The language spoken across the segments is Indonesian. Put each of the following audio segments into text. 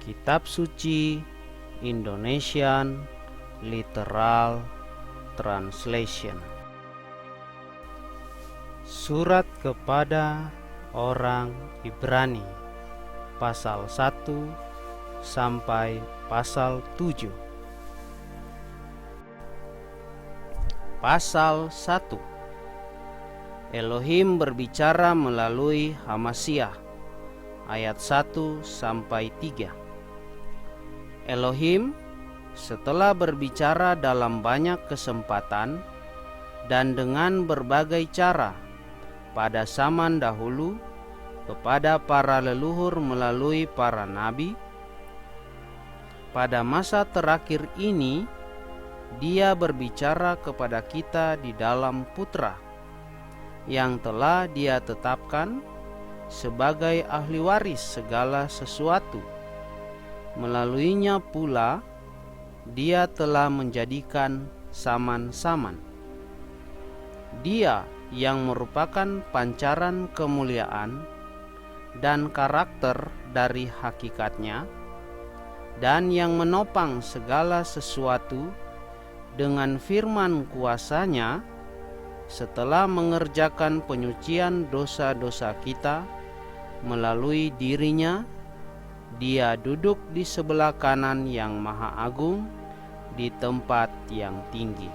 Kitab Suci Indonesian Literal Translation. Surat kepada orang Ibrani pasal 1 sampai pasal 7. Pasal 1. Elohim berbicara melalui Hamasyah ayat 1 sampai 3. Elohim setelah berbicara dalam banyak kesempatan dan dengan berbagai cara pada zaman dahulu kepada para leluhur melalui para nabi, pada masa terakhir ini Dia berbicara kepada kita di dalam Putra yang telah Dia tetapkan sebagai ahli waris segala sesuatu. Melaluinya pula Dia telah menjadikan saman-saman. Dia yang merupakan pancaran kemuliaan dan karakter dari hakikatnya, dan yang menopang segala sesuatu dengan firman kuasanya setelah mengerjakan penyucian dosa-dosa kita melalui dirinya. Dia duduk di sebelah kanan yang Maha Agung di tempat yang tinggi.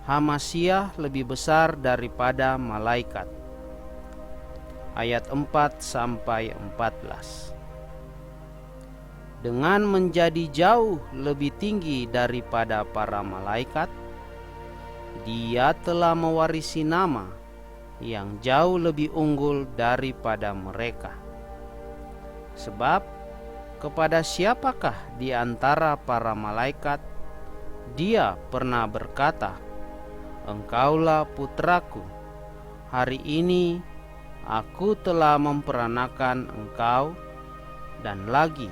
Hamasyah lebih besar daripada malaikat. Ayat 4 sampai 14. Dengan menjadi jauh lebih tinggi daripada para malaikat, Dia telah mewarisi nama yang jauh lebih unggul daripada mereka. Sebab kepada siapakah di antara para malaikat Dia pernah berkata, "Engkaulah putraku, hari ini aku telah memperanakan engkau," dan lagi,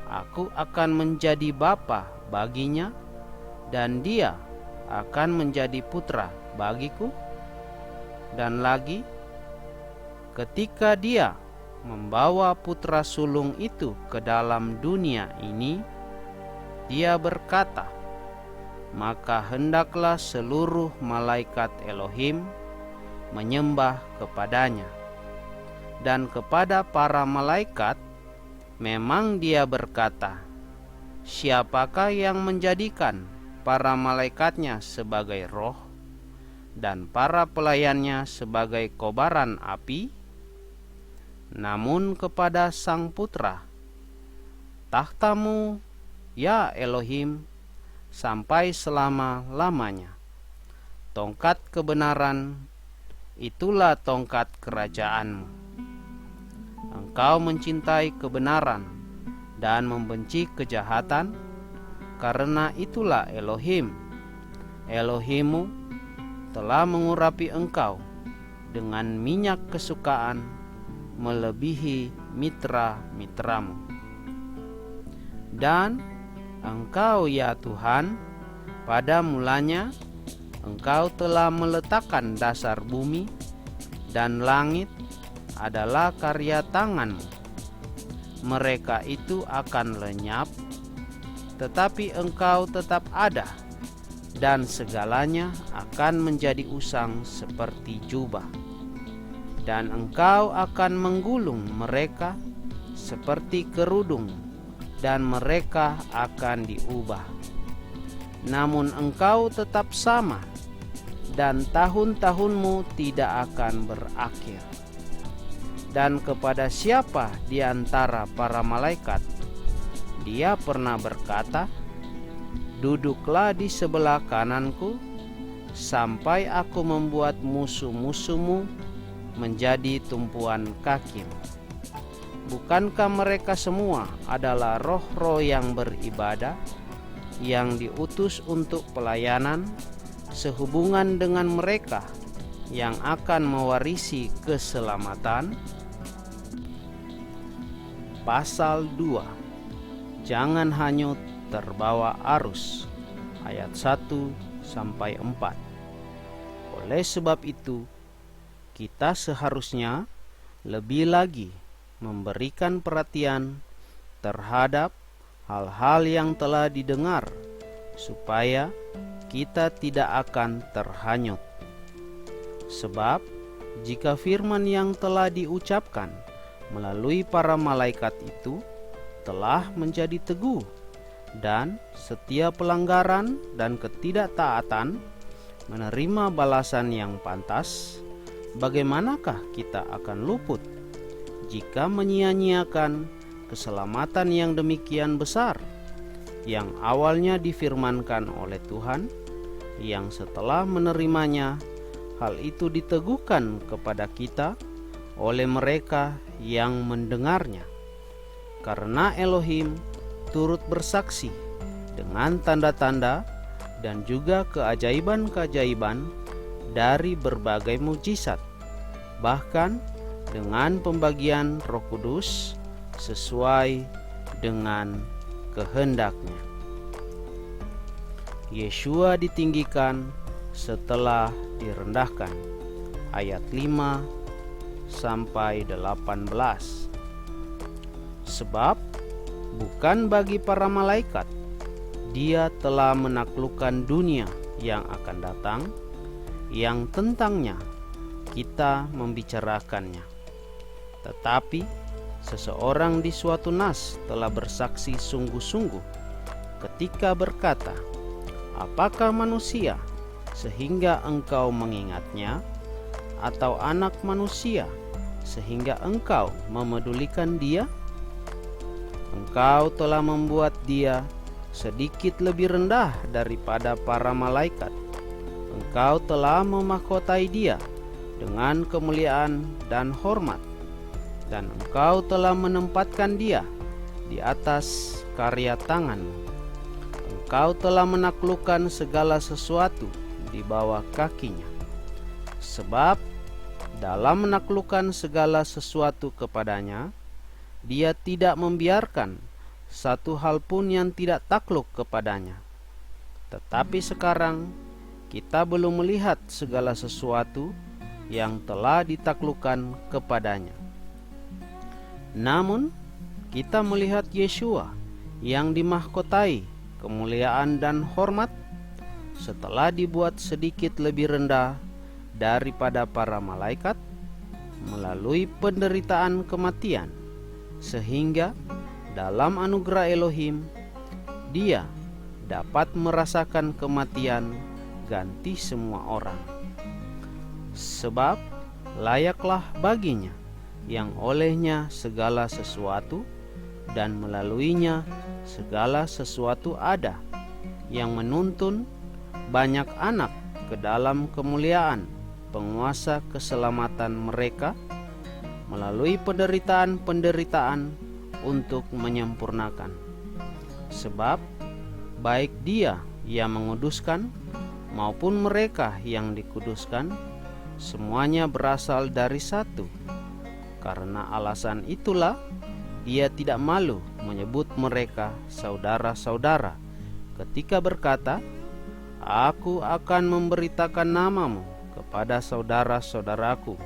"Aku akan menjadi bapa baginya, dan dia akan menjadi putra bagiku," dan lagi, "Ketika dia membawa putra sulung itu ke dalam dunia ini, Dia berkata, maka hendaklah seluruh malaikat Elohim menyembah kepadanya." Dan kepada para malaikat memang Dia berkata, "Siapakah yang menjadikan para malaikatnya sebagai roh dan para pelayannya sebagai kobaran api?" Namun kepada Sang Putra, "Tahtamu, ya Elohim, sampai selama-lamanya. Tongkat kebenaran, itulah tongkat kerajaanmu. Engkau mencintai kebenaran dan membenci kejahatan, karena itulah Elohim, Elohimmu, telah mengurapi engkau dengan minyak kesukaan melebihi mitra-mitramu. Dan engkau, ya Tuhan, pada mulanya engkau telah meletakkan dasar bumi, dan langit adalah karya tanganmu. Mereka itu akan lenyap, tetapi engkau tetap ada, dan segalanya akan menjadi usang seperti jubah. Dan engkau akan menggulung mereka seperti kerudung, dan mereka akan diubah. Namun engkau tetap sama, dan tahun-tahunmu tidak akan berakhir. Dan kepada siapa di antara para malaikat Dia pernah berkata, "Duduklah di sebelah kananku, sampai aku membuat musuh-musuhmu menjadi tumpuan kakimu"? Bukankah mereka semua adalah roh-roh yang beribadah, yang diutus untuk pelayanan, sehubungan dengan mereka yang akan mewarisi keselamatan? Pasal 2. Jangan hanyut terbawa arus. Ayat 1 sampai 4. Oleh sebab itu, kita seharusnya lebih lagi memberikan perhatian terhadap hal-hal yang telah didengar, supaya kita tidak akan terhanyut. Sebab jika firman yang telah diucapkan melalui para malaikat itu telah menjadi teguh, dan setiap pelanggaran dan ketidaktaatan menerima balasan yang pantas, bagaimanakah kita akan luput jika menyia-nyiakan keselamatan yang demikian besar, yang awalnya difirmankan oleh Tuhan, yang setelah menerimanya hal itu diteguhkan kepada kita oleh mereka yang mendengarnya. Karena Elohim turut bersaksi dengan tanda-tanda dan juga keajaiban-keajaiban dari berbagai mukjizat, bahkan dengan pembagian Roh Kudus sesuai dengan kehendaknya. Yeshua ditinggikan setelah direndahkan. Ayat 5 sampai 18. Sebab bukan bagi para malaikat Dia telah menaklukkan dunia yang akan datang, yang tentangnya kita membicarakannya. Tetapi seseorang di suatu nas telah bersaksi sungguh-sungguh ketika berkata, apakah manusia sehingga engkau mengingatnya, atau anak manusia sehingga engkau memedulikan dia? Engkau telah membuat dia sedikit lebih rendah daripada para malaikat. Engkau telah memahkotai dia dengan kemuliaan dan hormat, dan engkau telah menempatkan dia di atas karya tanganmu. Engkau telah menaklukkan segala sesuatu di bawah kakinya. Sebab dalam menaklukkan segala sesuatu kepadanya, Dia tidak membiarkan satu hal pun yang tidak takluk kepadanya. Tetapi sekarang kita belum melihat segala sesuatu yang telah ditaklukkan kepadanya. Namun kita melihat Yeshua yang dimahkotai kemuliaan dan hormat, setelah dibuat sedikit lebih rendah daripada para malaikat melalui penderitaan kematian, sehingga dalam anugerah Elohim Dia dapat merasakan kematian ganti semua orang. Sebab layaklah baginya yang olehnya segala sesuatu dan melaluinya segala sesuatu ada, yang menuntun banyak anak ke dalam kemuliaan penguasa keselamatan mereka melalui penderitaan-penderitaan untuk menyempurnakan. Sebab baik Dia yang menguduskan maupun mereka yang dikuduskan, semuanya berasal dari satu. Karena alasan itulah Dia tidak malu menyebut mereka saudara-saudara ketika berkata, Aku akan memberitakan namamu kepada saudara-saudaraku.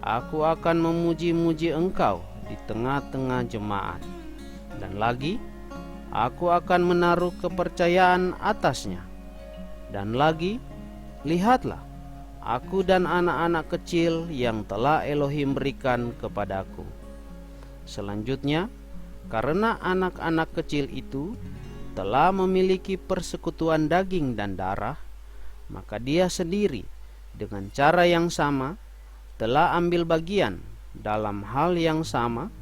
Aku akan memuji-muji engkau di tengah-tengah jemaat. Dan lagi, aku akan menaruh kepercayaan atasnya. Dan lagi, lihatlah, aku dan anak-anak kecil yang telah Elohim berikan kepadaku. Selanjutnya, karena anak-anak kecil itu telah memiliki persekutuan daging dan darah, maka Dia sendiri dengan cara yang sama telah ambil bagian dalam hal yang sama,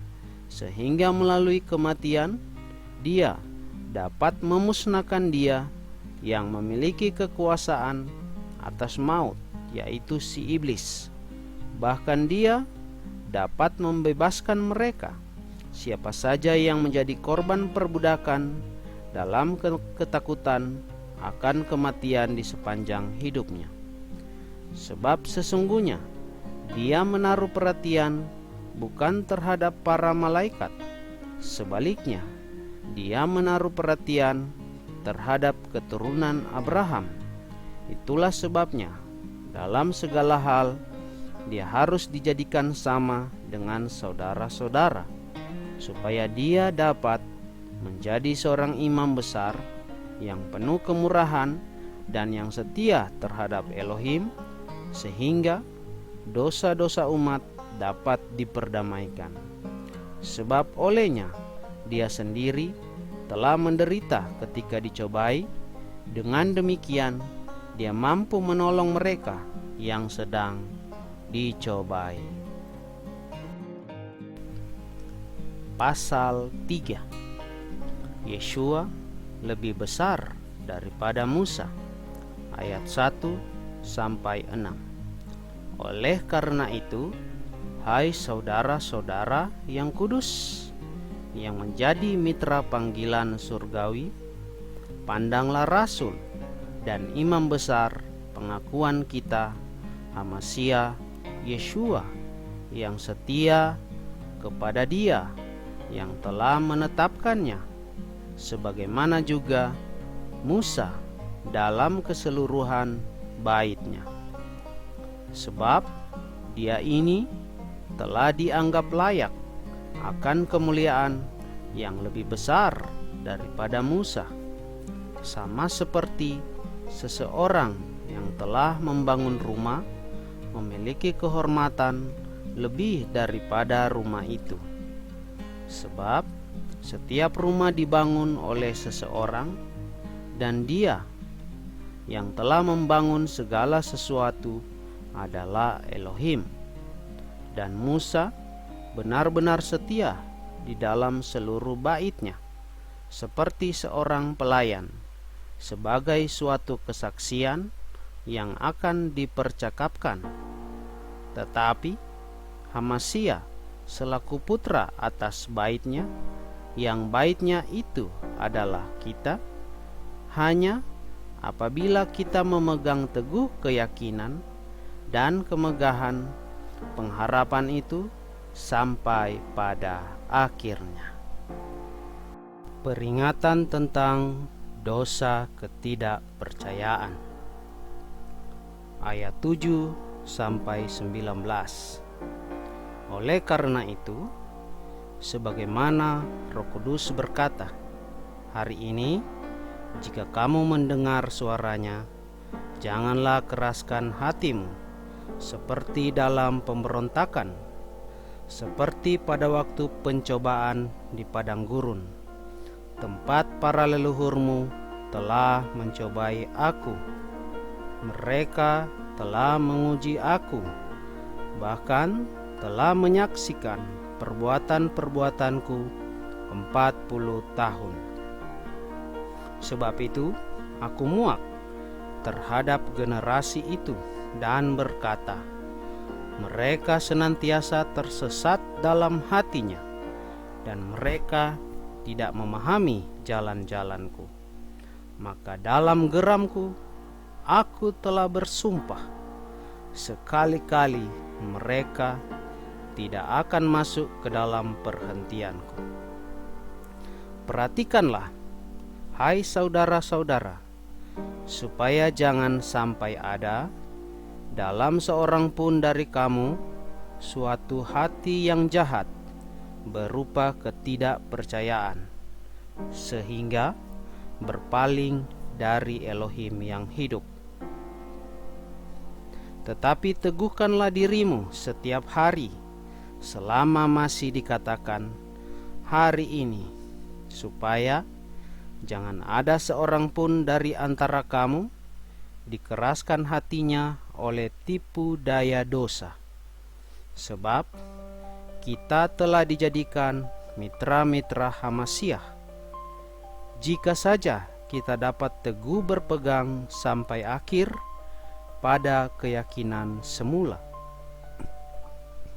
sehingga melalui kematian Dia dapat memusnahkan dia yang memiliki kekuasaan atas maut, yaitu si iblis. Bahkan Dia dapat membebaskan mereka, siapa saja yang menjadi korban perbudakan dalam ketakutan akan kematian di sepanjang hidupnya. Sebab sesungguhnya Dia menaruh perhatian bukan terhadap para malaikat, sebaliknya Dia menaruh perhatian terhadap keturunan Abraham. Itulah sebabnya dalam segala hal dia harus dijadikan sama dengan saudara-saudara, supaya dia dapat menjadi seorang imam besar yang penuh kemurahan dan yang setia terhadap Elohim, sehingga dosa-dosa umat dapat diperdamaikan. Sebab olehnya dia sendiri telah menderita ketika dicobai, dengan demikian dia mampu menolong mereka yang sedang dicobai. Pasal 3. Yeshua lebih besar daripada Musa. Ayat 1 sampai 6. Oleh karena itu, hai saudara-saudara yang kudus, yang menjadi mitra panggilan surgawi, pandanglah rasul dan imam besar pengakuan kita, Hamasya Yeshua, yang setia kepada Dia yang telah menetapkannya, sebagaimana juga Musa dalam keseluruhan baitnya. Sebab dia ini telah dianggap layak akan kemuliaan yang lebih besar daripada Musa, sama seperti seseorang yang telah membangun rumah memiliki kehormatan lebih daripada rumah itu. Sebab setiap rumah dibangun oleh seseorang, dan Dia yang telah membangun segala sesuatu adalah Elohim. Dan Musa benar-benar setia di dalam seluruh baitnya, seperti seorang pelayan, sebagai suatu kesaksian yang akan dipercakapkan. Tetapi Hamasya selaku putra atas baitnya, yang baitnya itu adalah kita, hanya apabila kita memegang teguh keyakinan dan kemegahan pengharapan itu sampai pada akhirnya. Peringatan tentang dosa ketidakpercayaan. Ayat 7 sampai 19. Oleh karena itu, sebagaimana Roh Kudus berkata, hari ini jika kamu mendengar suaranya, janganlah keraskan hatimu seperti dalam pemberontakan, seperti pada waktu pencobaan di padang gurun, tempat para leluhurmu telah mencobai aku. Mereka telah menguji aku, bahkan telah menyaksikan perbuatan-perbuatanku 40 tahun. Sebab itu aku muak terhadap generasi itu dan berkata, mereka senantiasa tersesat dalam hatinya, dan mereka tidak memahami jalan-jalanku. Maka dalam geramku aku telah bersumpah, sekali-kali mereka tidak akan masuk ke dalam perhentianku. Perhatikanlah, hai saudara-saudara, supaya jangan sampai ada dalam seorang pun dari kamu suatu hati yang jahat berupa ketidakpercayaan, sehingga berpaling dari Elohim yang hidup. Tetapi teguhkanlah dirimu setiap hari selama masih dikatakan hari ini, supaya jangan ada seorang pun dari antara kamu dikeraskan hatinya oleh tipu daya dosa. Sebab kita telah dijadikan mitra-mitra Hamasya, jika saja kita dapat teguh berpegang sampai akhir pada keyakinan semula.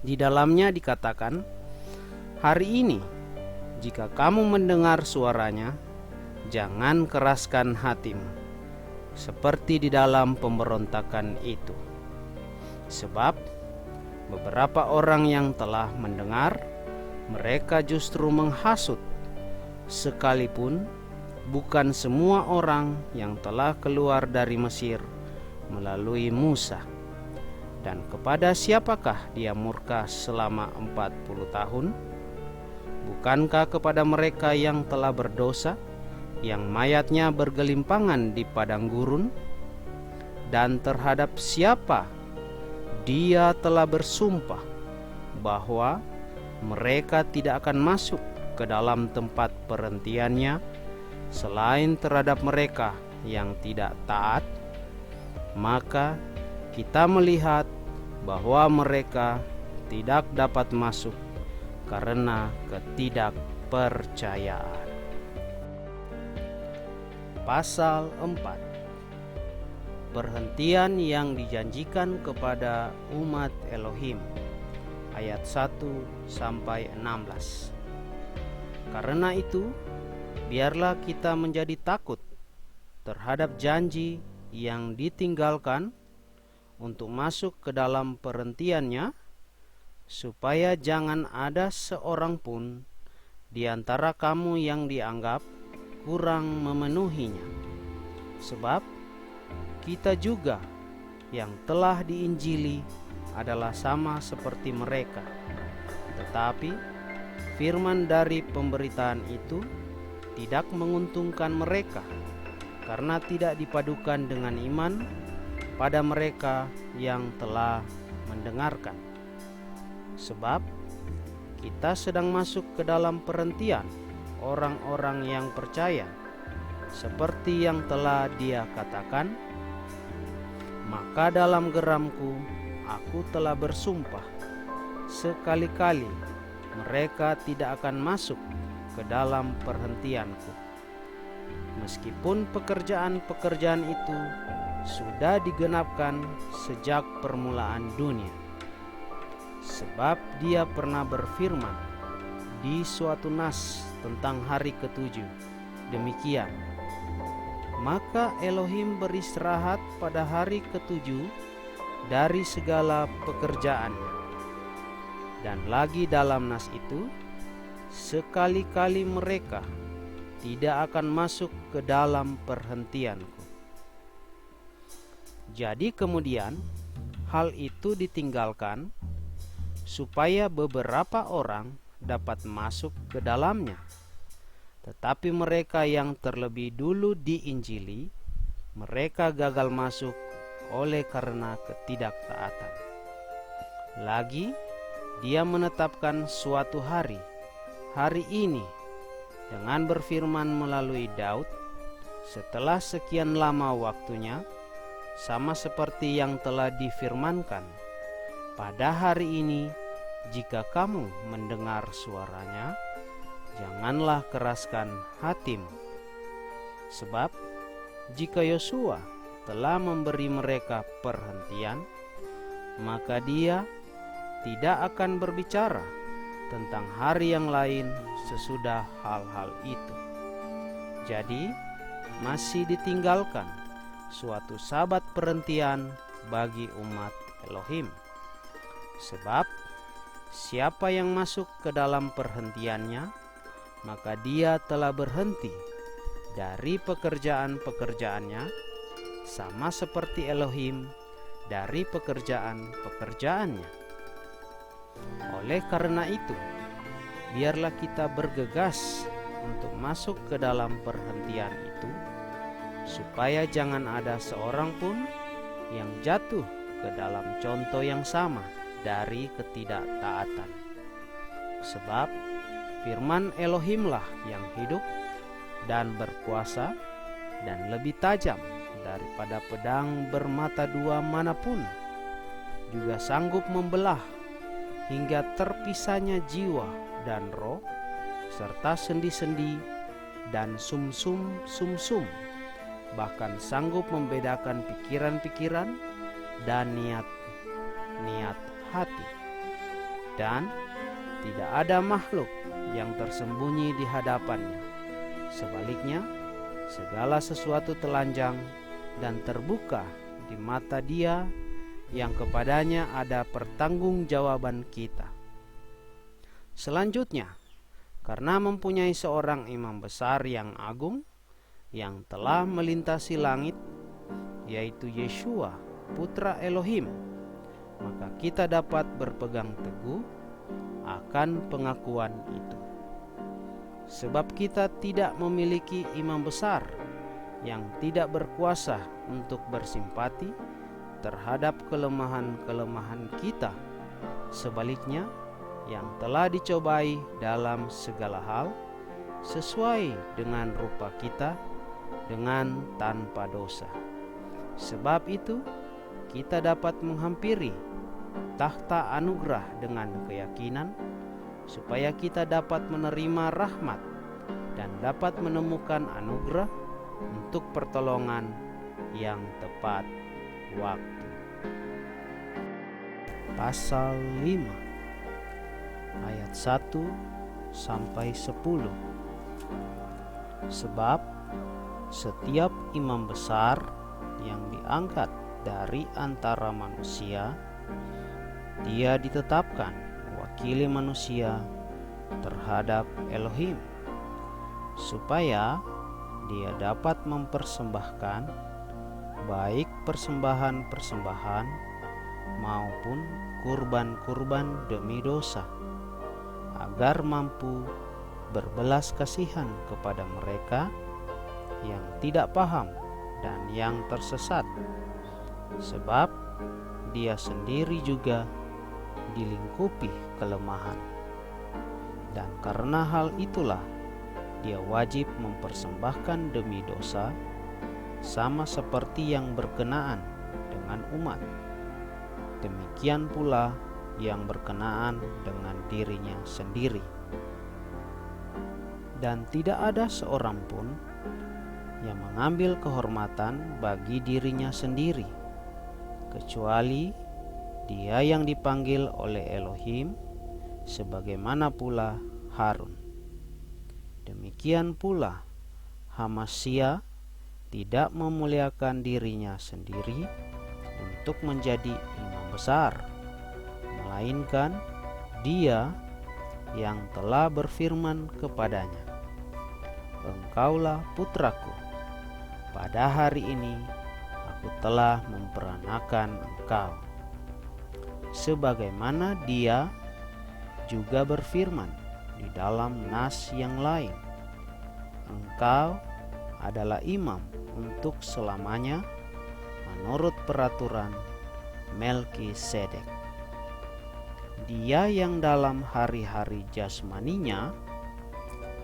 Di dalamnya dikatakan, hari ini jika kamu mendengar suaranya, jangan keraskan hatimu seperti di dalam pemberontakan itu. Sebab beberapa orang yang telah mendengar, mereka justru menghasut, sekalipun bukan semua orang yang telah keluar dari Mesir melalui Musa. Dan kepada siapakah dia murka selama 40 tahun? Bukankah kepada mereka yang telah berdosa, yang mayatnya bergelimpangan di padang gurun? Dan terhadap siapa dia telah bersumpah bahwa mereka tidak akan masuk ke dalam tempat perhentiannya, selain terhadap mereka yang tidak taat? Maka kita melihat bahwa mereka tidak dapat masuk karena ketidakpercayaan. Pasal 4. Perhentian yang dijanjikan kepada umat Elohim, ayat 1-16. Karena itu, biarlah kita menjadi takut terhadap janji yang ditinggalkan untuk masuk ke dalam perhentiannya, supaya jangan ada seorang pun di antara kamu yang dianggap kurang memenuhinya. Sebab kita juga yang telah diinjili adalah sama seperti mereka. Tetapi firman dari pemberitaan itu tidak menguntungkan mereka, karena tidak dipadukan dengan iman pada mereka yang telah mendengarkan. Sebab kita sedang masuk ke dalam perhentian orang-orang yang percaya, seperti yang telah Dia katakan, maka dalam geramku aku telah bersumpah, sekali-kali mereka tidak akan masuk ke dalam perhentianku. Meskipun pekerjaan-pekerjaan itu sudah digenapkan sejak permulaan dunia. Sebab Dia pernah berfirman di suatu nas tentang hari ketujuh, demikian, maka Elohim beristirahat pada hari ketujuh dari segala pekerjaannya. Dan lagi dalam nas itu, sekali-kali mereka tidak akan masuk ke dalam perhentianku. Jadi kemudian hal itu ditinggalkan supaya beberapa orang dapat masuk ke dalamnya. Tetapi mereka yang terlebih dulu diinjili, mereka gagal masuk oleh karena ketidaktaatan. Lagi Dia menetapkan suatu hari ini, dengan berfirman melalui Daud, setelah sekian lama waktunya, sama seperti yang telah difirmankan, pada hari ini jika kamu mendengar suaranya, janganlah keraskan hatimu. Sebab jika Yosua telah memberi mereka perhentian, maka Dia tidak akan berbicara tentang hari yang lain sesudah hal-hal itu. Jadi masih ditinggalkan suatu sabat perhentian bagi umat Elohim. Sebab siapa yang masuk ke dalam perhentiannya, maka dia telah berhenti dari pekerjaan-pekerjaannya, sama seperti Elohim dari pekerjaan-pekerjaannya. Oleh karena itu, biarlah kita bergegas untuk masuk ke dalam perhentian itu, supaya jangan ada seorang pun yang jatuh ke dalam contoh yang sama dari ketidaktaatan. Sebab firman Elohimlah yang hidup dan berkuasa dan lebih tajam daripada pedang bermata dua manapun, juga sanggup membelah hingga terpisahnya jiwa dan roh, serta sendi-sendi dan sumsum, bahkan sanggup membedakan pikiran-pikiran dan niat hati. Dan tidak ada makhluk yang tersembunyi di hadapannya. Sebaliknya, segala sesuatu telanjang dan terbuka di mata Dia yang kepadanya ada pertanggungjawaban kita. Selanjutnya, karena mempunyai seorang imam besar yang agung, yang telah melintasi langit, yaitu Yeshua, Putra Elohim, maka kita dapat berpegang teguh akan pengakuan itu. Sebab kita tidak memiliki imam besar yang tidak berkuasa untuk bersimpati terhadap kelemahan-kelemahan kita. Sebaliknya, yang telah dicobai dalam segala hal sesuai dengan rupa kita, dengan tanpa dosa. Sebab itu, kita dapat menghampiri takhta anugerah dengan keyakinan, supaya kita dapat menerima rahmat dan dapat menemukan anugerah untuk pertolongan yang tepat waktu. Pasal 5 ayat 1 sampai 10. Sebab setiap imam besar yang diangkat dari antara manusia, dia ditetapkan mewakili manusia terhadap Elohim, supaya dia dapat mempersembahkan baik persembahan-persembahan maupun kurban-kurban demi dosa, agar mampu berbelas kasihan kepada mereka yang tidak paham dan yang tersesat. Sebab dia sendiri juga dilingkupi kelemahan, dan karena hal itulah dia wajib mempersembahkan demi dosa, sama seperti yang berkenaan dengan umat. Demikian pula yang berkenaan dengan dirinya sendiri. Dan tidak ada seorang pun yang mengambil kehormatan bagi dirinya sendiri, kecuali dia yang dipanggil oleh Elohim, sebagaimana pula Harun. Demikian pula Hamasya tidak memuliakan dirinya sendiri untuk menjadi imam besar, melainkan dia yang telah berfirman kepadanya, "Engkaulah putraku, pada hari ini aku telah memperanakan engkau." Sebagaimana dia juga berfirman di dalam nas yang lain, "Engkau adalah imam untuk selamanya menurut peraturan Melkisedek." Dia yang dalam hari-hari jasmaninya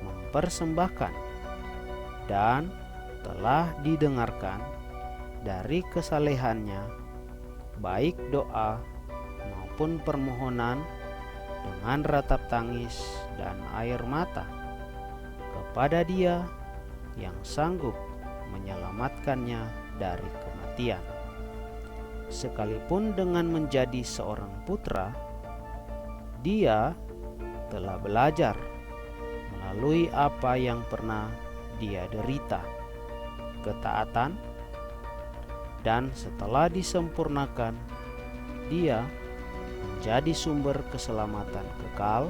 mempersembahkan dan telah didengarkan dari kesalehannya baik doa maupun permohonan dengan ratap tangis dan air mata kepada Dia yang sanggup menyelamatkannya dari kematian. Sekalipun dengan menjadi seorang putra, dia telah belajar melalui apa yang pernah dia derita, ketaatan, dan setelah disempurnakan, dia menjadi sumber keselamatan kekal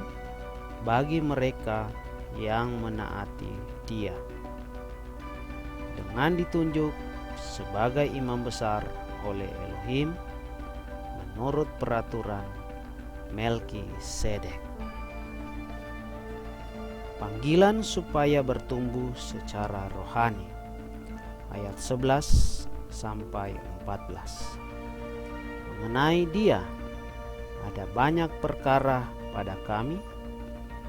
bagi mereka yang menaati Dia, dengan ditunjuk sebagai imam besar oleh Elohim menurut peraturan Melkisedek. Panggilan supaya bertumbuh secara rohani. Ayat 11 sampai 14. Mengenai Dia ada banyak perkara pada kami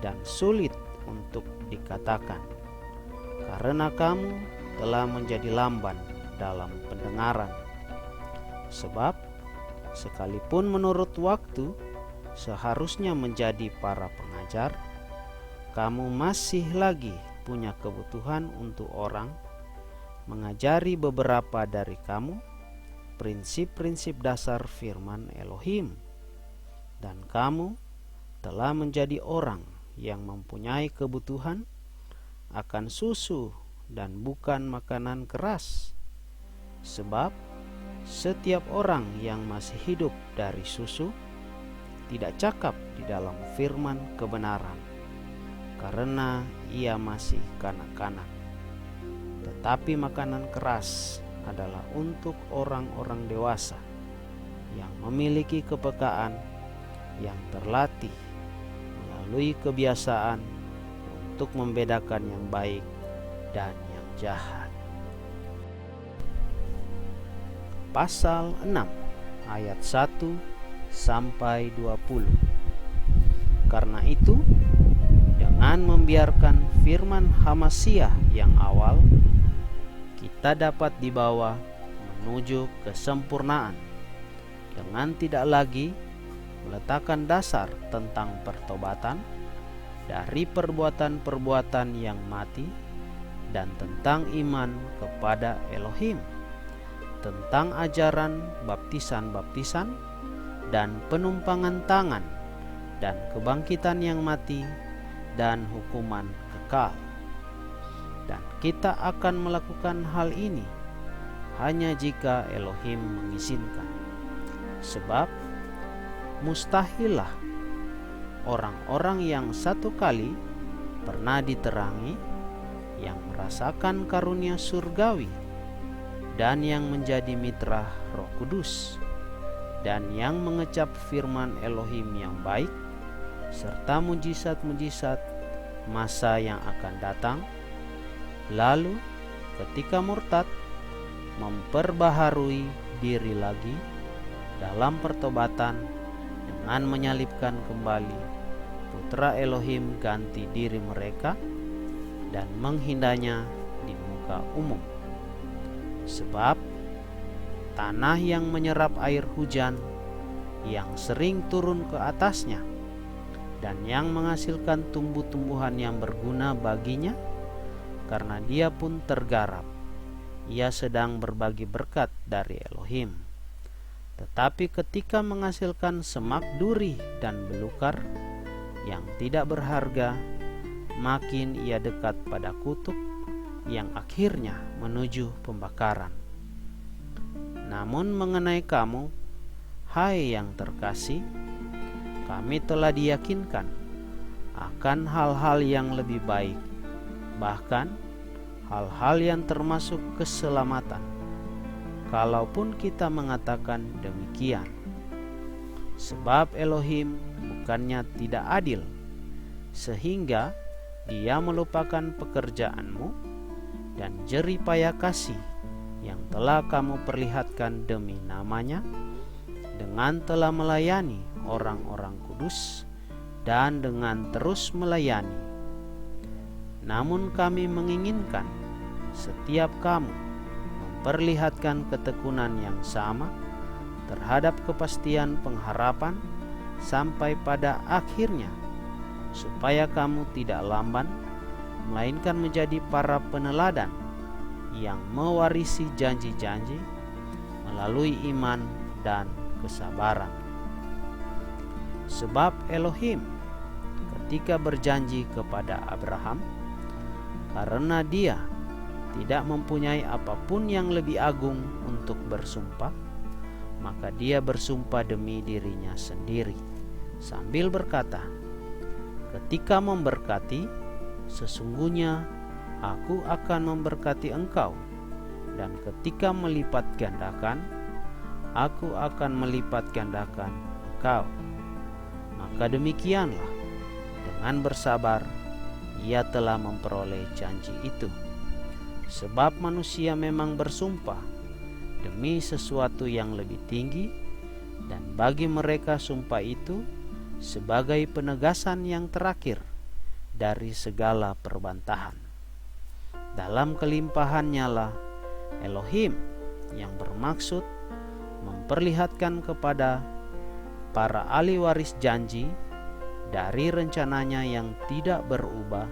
dan sulit untuk dikatakan, karena kamu telah menjadi lamban dalam pendengaran. Sebab sekalipun menurut waktu seharusnya menjadi para pengajar, kamu masih lagi punya kebutuhan untuk orang mengajari beberapa dari kamu prinsip-prinsip dasar firman Elohim, dan kamu telah menjadi orang yang mempunyai kebutuhan akan susu dan bukan makanan keras. Sebab setiap orang yang masih hidup dari susu tidak cakap di dalam firman kebenaran, karena ia masih kanak-kanak. Tetapi makanan keras adalah untuk orang-orang dewasa, yang memiliki kepekaan, yang terlatih melalui kebiasaan untuk membedakan yang baik dan yang jahat. Pasal 6 ayat 1 sampai 20. Karena itu, dengan membiarkan firman Hamasyah yang awal, kita dapat dibawa menuju kesempurnaan dengan tidak lagi meletakkan dasar tentang pertobatan dari perbuatan-perbuatan yang mati dan tentang iman kepada Elohim, tentang ajaran baptisan-baptisan dan penumpangan tangan dan kebangkitan yang mati dan hukuman kekal. Dan kita akan melakukan hal ini hanya jika Elohim mengizinkan. Sebab mustahillah orang-orang yang satu kali pernah diterangi, yang merasakan karunia surgawi, dan yang menjadi mitra Roh Kudus, dan yang mengecap firman Elohim yang baik, serta mujizat-mujizat masa yang akan datang, lalu ketika murtad memperbaharui diri lagi dalam pertobatan dengan menyalibkan kembali putra Elohim ganti diri mereka dan menghindanya di muka umum. Sebab tanah yang menyerap air hujan yang sering turun ke atasnya dan yang menghasilkan tumbuh-tumbuhan yang berguna baginya, karena dia pun tergarap, ia sedang berbagi berkat dari Elohim. Tetapi ketika menghasilkan semak duri dan belukar yang tidak berharga, makin ia dekat pada kutuk yang akhirnya menuju pembakaran. Namun mengenai kamu, hai yang terkasih, kami telah diyakinkan akan hal-hal yang lebih baik, bahkan hal-hal yang termasuk keselamatan, kalaupun kita mengatakan demikian. Sebab Elohim bukannya tidak adil, sehingga Dia melupakan pekerjaanmu dan jerih payah kasih yang telah kamu perlihatkan demi namanya, dengan telah melayani orang-orang kudus dan dengan terus melayani. Namun kami menginginkan setiap kamu memperlihatkan ketekunan yang sama terhadap kepastian pengharapan sampai pada akhirnya, supaya kamu tidak lamban, melainkan menjadi para peneladan yang mewarisi janji-janji melalui iman dan kesabaran. Sebab Elohim ketika berjanji kepada Abraham, karena dia tidak mempunyai apapun yang lebih agung untuk bersumpah, maka dia bersumpah demi dirinya sendiri, sambil berkata, ketika memberkati, sesungguhnya aku akan memberkati engkau, dan ketika melipat gandakan, aku akan melipat gandakan engkau. Maka demikianlah, dengan bersabar ia telah memperoleh janji itu. Sebab manusia memang bersumpah demi sesuatu yang lebih tinggi, dan bagi mereka sumpah itu sebagai penegasan yang terakhir dari segala perbantahan. Dalam kelimpahannya lah Elohim yang bermaksud memperlihatkan kepada para ahli waris janji dari rencananya yang tidak berubah,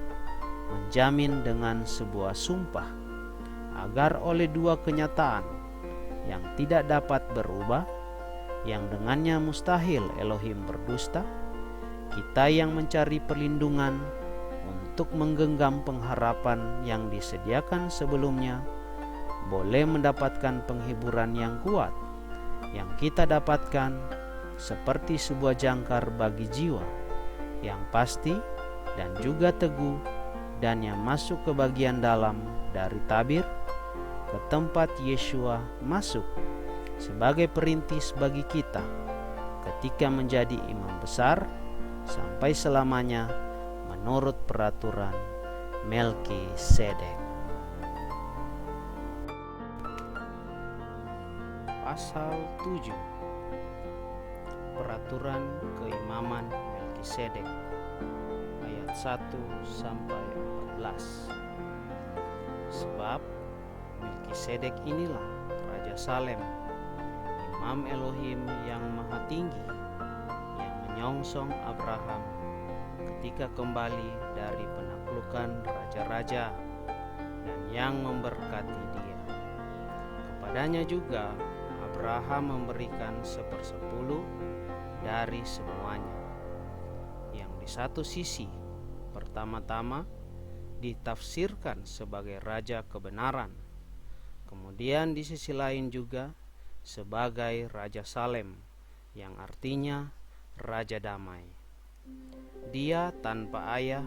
menjamin dengan sebuah sumpah, agar oleh dua kenyataan yang tidak dapat berubah, yang dengannya mustahil Elohim berdusta, kita yang mencari perlindungan untuk menggenggam pengharapan yang disediakan sebelumnya, boleh mendapatkan penghiburan yang kuat yang kita dapatkan seperti sebuah jangkar bagi jiwa yang pasti dan juga teguh, dan yang masuk ke bagian dalam dari tabir ke tempat Yeshua masuk sebagai perintis bagi kita ketika menjadi imam besar sampai selamanya menurut peraturan Melkisedek. Pasal 7. Peraturan keimaman Melkisedek ayat 1 sampai 14. Sebab Melkisedek inilah Raja Salem, Imam Elohim yang maha tinggi, yang menyongsong Abraham ketika kembali dari penaklukan raja-raja dan yang memberkati dia. Kepadanya juga Abraham memberikan 1/10 dari semuanya, yang di satu sisi pertama-tama ditafsirkan sebagai raja kebenaran, kemudian di sisi lain juga sebagai Raja Salem, yang artinya Raja Damai. Dia tanpa ayah,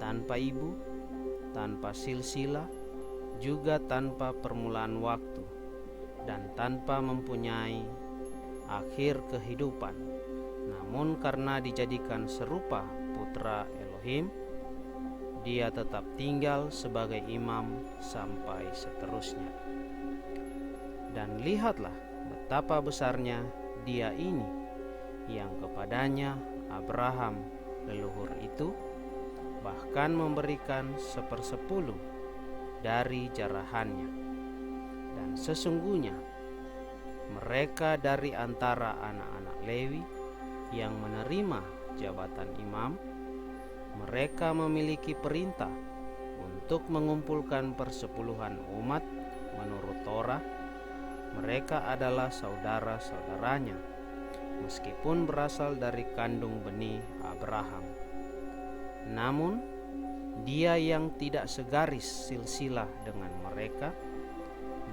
tanpa ibu, tanpa silsilah, juga tanpa permulaan waktu, dan tanpa mempunyai akhir kehidupan. Namun karena dijadikan serupa putra Elohim, dia tetap tinggal sebagai imam sampai seterusnya. Dan lihatlah betapa besarnya dia ini, yang kepadanya Abraham leluhur itu bahkan memberikan 1/10 dari jarahannya. Dan sesungguhnya mereka dari antara anak-anak Lewi yang menerima jabatan imam, mereka memiliki perintah untuk mengumpulkan persepuluhan umat menurut Torah. Mereka adalah saudara-saudaranya, meskipun berasal dari kandung benih Abraham. Namun, dia yang tidak segaris silsilah dengan mereka,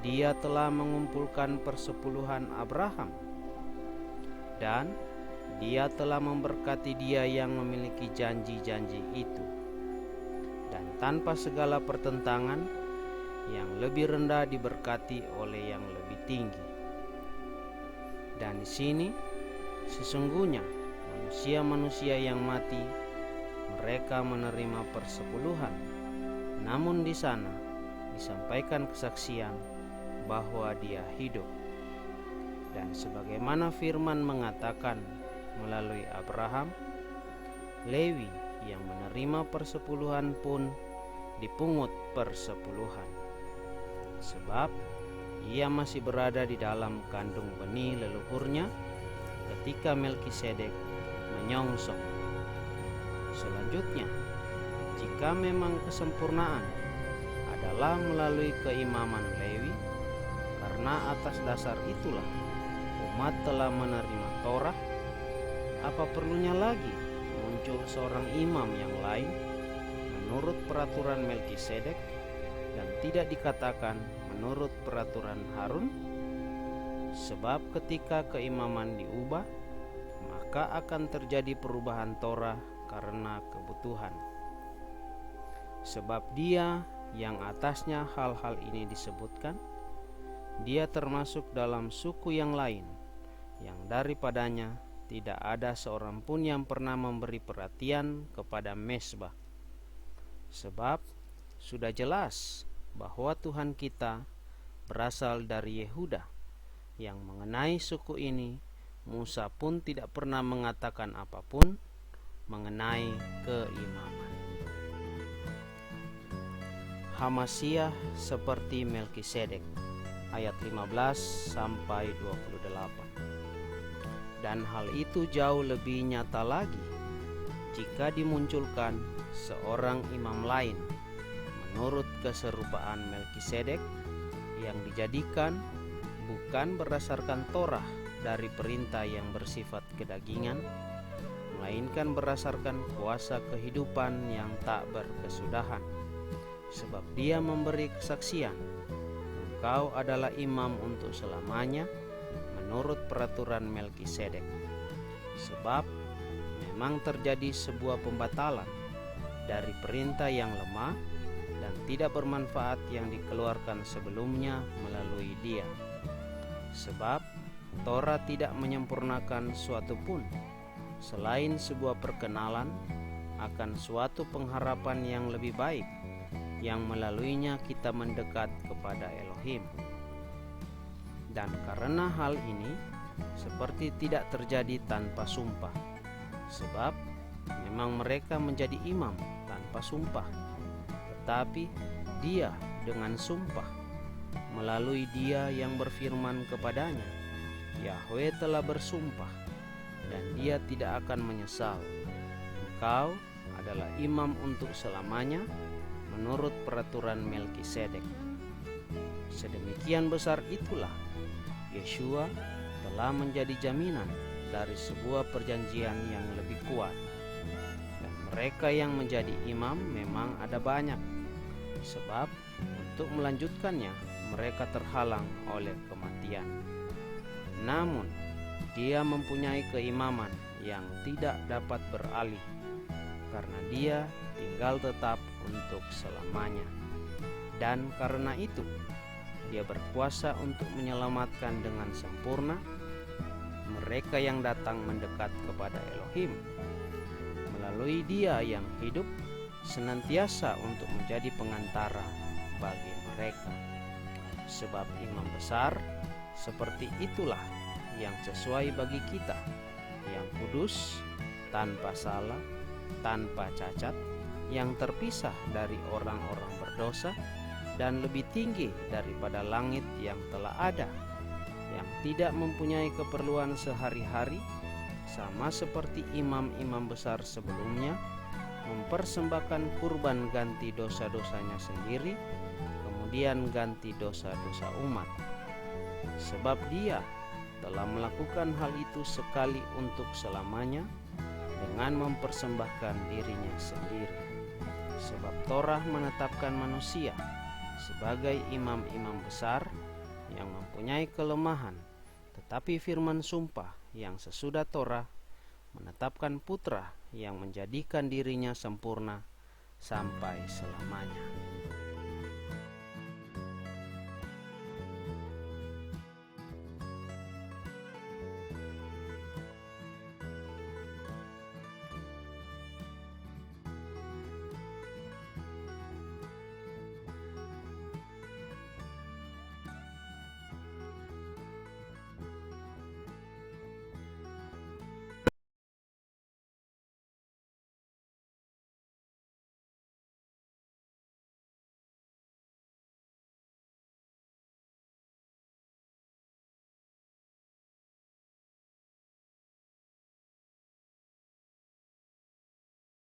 dia telah mengumpulkan persepuluhan Abraham, dan dia telah memberkati dia yang memiliki janji-janji itu. Dan tanpa segala pertentangan, yang lebih rendah diberkati oleh yang lebih tinggi. Dan di sini sesungguhnya manusia-manusia yang mati, mereka menerima persepuluhan. Namun di sana disampaikan kesaksian bahwa dia hidup. Dan sebagaimana firman mengatakan melalui Abraham, Lewi yang menerima persepuluhan pun dipungut persepuluhan, sebab ia masih berada di dalam kandung benih leluhurnya ketika Melkisedek menyongsong. Selanjutnya, jika memang kesempurnaan adalah melalui keimaman Lewi, karena atas dasar itulah umat telah menerima Torah, apa perlunya lagi muncul seorang imam yang lain menurut peraturan Melkisedek dan tidak dikatakan menurut peraturan Harun? Sebab ketika keimaman diubah, maka akan terjadi perubahan Torah karena kebutuhan. Sebab dia yang atasnya hal-hal ini disebutkan, dia termasuk dalam suku yang lain, yang daripadanya tidak ada seorang pun yang pernah memberi perhatian kepada mezbah. Sebab sudah jelas bahwa Tuhan kita berasal dari Yehuda, yang mengenai suku ini Musa pun tidak pernah mengatakan apapun mengenai keimaman. Hamasyah seperti Melkisedek ayat 15 sampai 28. Dan hal itu jauh lebih nyata lagi jika dimunculkan seorang imam lain menurut keserupaan Melkisedek, yang dijadikan bukan berdasarkan Torah dari perintah yang bersifat kedagingan, melainkan berdasarkan kuasa kehidupan yang tak berkesudahan. Sebab dia memberi kesaksian, engkau adalah imam untuk selamanya menurut peraturan Melkisedek. Sebab memang terjadi sebuah pembatalan dari perintah yang lemah dan tidak bermanfaat yang dikeluarkan sebelumnya melalui dia. Sebab Torah tidak menyempurnakan suatu pun, selain sebuah perkenalan akan suatu pengharapan yang lebih baik, yang melaluinya kita mendekat kepada Elohim. Dan karena hal ini seperti tidak terjadi tanpa sumpah, sebab memang mereka menjadi imam tanpa sumpah, tetapi dia dengan sumpah melalui Dia yang berfirman kepadanya, Yahweh telah bersumpah dan Dia tidak akan menyesal. Engkau adalah imam untuk selamanya menurut peraturan Melkisedek. Sedemikian besar itulah Yeshua telah menjadi jaminan dari sebuah perjanjian yang lebih kuat. Dan mereka yang menjadi imam memang ada banyak, sebab untuk melanjutkannya mereka terhalang oleh kematian. Namun dia mempunyai keimaman yang tidak dapat beralih, karena dia tinggal tetap untuk selamanya. Dan karena itu dia berkuasa untuk menyelamatkan dengan sempurna mereka yang datang mendekat kepada Elohim, melalui Dia yang hidup senantiasa untuk menjadi pengantara bagi mereka. Sebab imam besar seperti itulah yang sesuai bagi kita, yang kudus, tanpa salah, tanpa cacat, yang terpisah dari orang-orang berdosa, dan lebih tinggi daripada langit yang telah ada, yang tidak mempunyai keperluan sehari-hari, sama seperti imam-imam besar sebelumnya, mempersembahkan kurban ganti dosa-dosanya sendiri, kemudian ganti dosa-dosa umat. Sebab Dia telah melakukan hal itu sekali untuk selamanya dengan mempersembahkan dirinya sendiri. Sebab Torah menetapkan manusia sebagai imam-imam besar yang mempunyai kelemahan, tetapi firman sumpah yang sesudah Torah menetapkan putra yang menjadikan dirinya sempurna sampai selamanya.